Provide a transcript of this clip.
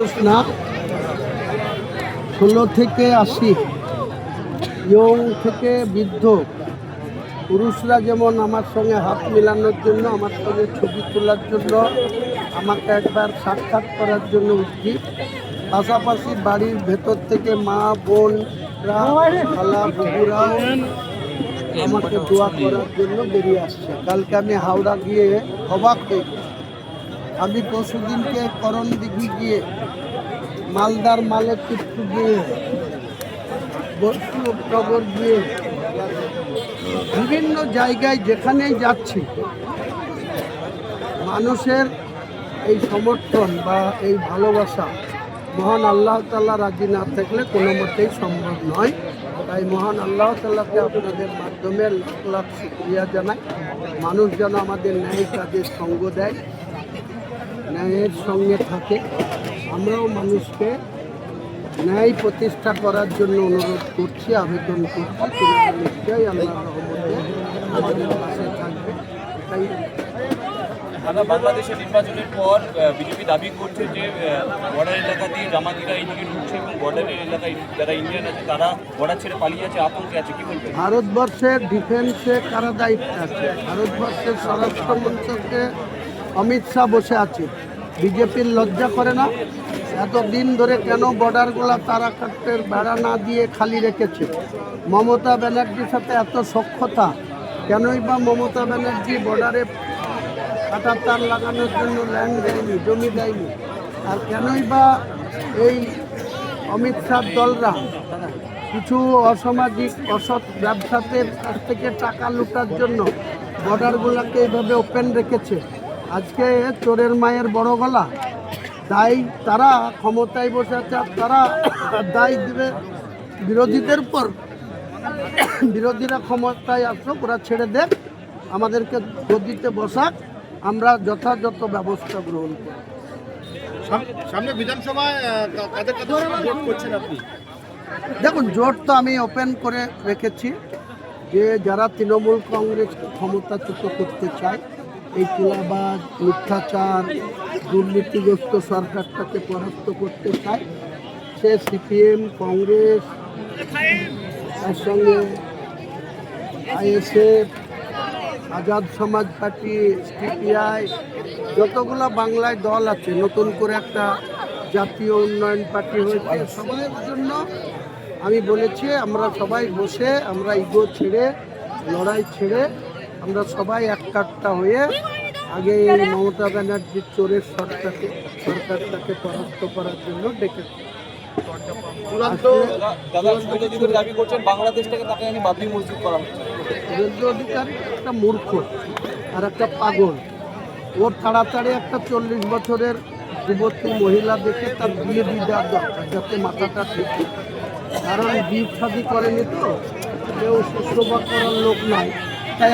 না 16 থেকে 80 ইয়ং থেকে বৃদ্ধ পুরুষরা যেমন আমার সঙ্গে হাত মেলানোর জন্য, আমার সঙ্গে ছবি তোলার জন্য, আমাকে একবার সাক্ষাৎ করার জন্য উচিত। পাশাপাশি বাড়ির ভেতর থেকে মা বোনরা, খালা বন্ধুরাও আমাকে দোয়া করার জন্য বেরিয়ে আসছে। কালকে আমি হাওড়া গিয়ে অবাক হয়ে গেছি। আমি পরশুদিনকে করণদিঘি গিয়ে, মালদার মালেকৃত্তু গিয়ে, বৈষ্ণবনগর গিয়ে, বিভিন্ন জায়গায় যেখানেই যাচ্ছি, মানুষের এই সমর্থন বা এই ভালোবাসা মহান আল্লাহ তাআলা রাজি না থাকলে কোনো মতেই সম্ভব নয়। তাই মহান আল্লাহ তাআলাকে আপনাদের মাধ্যমে লাখ লাখ শুকরিয়া জানাই। মানুষ যেন আমাদের ন্যায় কাজের সঙ্গ দেয়, ন্যায়ের সঙ্গে থাকে। আমরাও মানুষকে ন্যায় প্রতিষ্ঠা করার জন্য অনুরোধ করছি, আবেদন করছি। নিশ্চয়ই আল্লাহর রহমতে আমাদের পাশে থাকবে। তাই বাংলাদেশের নির্বাচনের পর বিজেপি দাবি করছে যে বর্ডার এলাকা দিয়ে জামাতিরা এইদিকে ঢুকছে এবং বর্ডারের এলাকায় যারা ইন্ডিয়ান আছে তারা বর্ডার ছেড়ে পালিয়ে যাচ্ছে, আতঙ্কে আছে। কি বলবেন? ভারতবর্ষের ডিফেন্সে কারা দায়িত্ব আছে? ভারতবর্ষের স্বরাষ্ট্রমন্ত্রকে অমিত শাহ বসে আছে। বিজেপির লজ্জা করে না? এতদিন ধরে কেন বর্ডারগুলো তারাকাটের বেড়া না দিয়ে খালি রেখেছে? মমতা ব্যানার্জির সাথে এত সখ্যতা কেনই বা মমতা ব্যানার্জি বর্ডারে কাটা তার লাগানোর জন্য ল্যান্ড দেয়নি, জমি দেয়নি? আর কেনই বা এই অমিত শাহ দলরা কিছু অসামাজিক অসৎ ব্যবসাদের কাছ থেকে টাকা লুটার জন্য বর্ডারগুলোকে এইভাবে ওপেন রেখেছে? আজকে চোরের মায়ের বড় গলা। তাই তারা ক্ষমতায় বসে আছে, আর তারা দায় দিবে বিরোধীদের উপর। বিরোধীরা ক্ষমতায় আসুক, ওরা ছেড়ে দেখ, আমাদেরকে গদিতে বসাক, আমরা যথাযথ ব্যবস্থা গ্রহণ করি। সামনে বিধানসভায় কাদের কাদের ভোট করছেন আপনি? দেখুন, জোট তো আমি ওপেন করে রেখেছি যে যারা তৃণমূল কংগ্রেস ক্ষমতাচ্যুত করতে চায়, এই তুলাবাজ, মিথ্যাচার, দুর্নীতিগ্রস্ত সরকারটাকে পরাস্ত করতে চায়, সে সিপিএম, কংগ্রেস, তার সঙ্গে আইএসএফ, আজাদ সমাজ পার্টি, সিপিআই, যতগুলো বাংলায় দল আছে, নতুন করে একটা জাতীয় উন্নয়ন পার্টি হয়েছে, সবার জন্য আমি বলেছি আমরা সবাই বসে, আমরা ইগো ছেড়ে, লড়াই ছেড়ে, আমরা সবাই একটা হয়ে আগে এই মমতা ব্যানার্জির চোরের সরকারটাকে পরাস্ত করার জন্য ডেকেছি। দাবি করছেন বাংলাদেশটাকে তাকে নাকি বাবরি মসজিদ করা হচ্ছে। শুভেন্দু অধিকারী একটা মূর্খ আর একটা পাগল। ওর তাড়াতাড়ি একটা 40 বছরের যুবতী মহিলা দেখে তার বিয়ে দিয়ে দেওয়া দরকার, যাতে মাথাটা ঠিক। কারণ বিয়ে শাদী করেনি তো, কেউ সুস্থ করার লোক নাই, তাই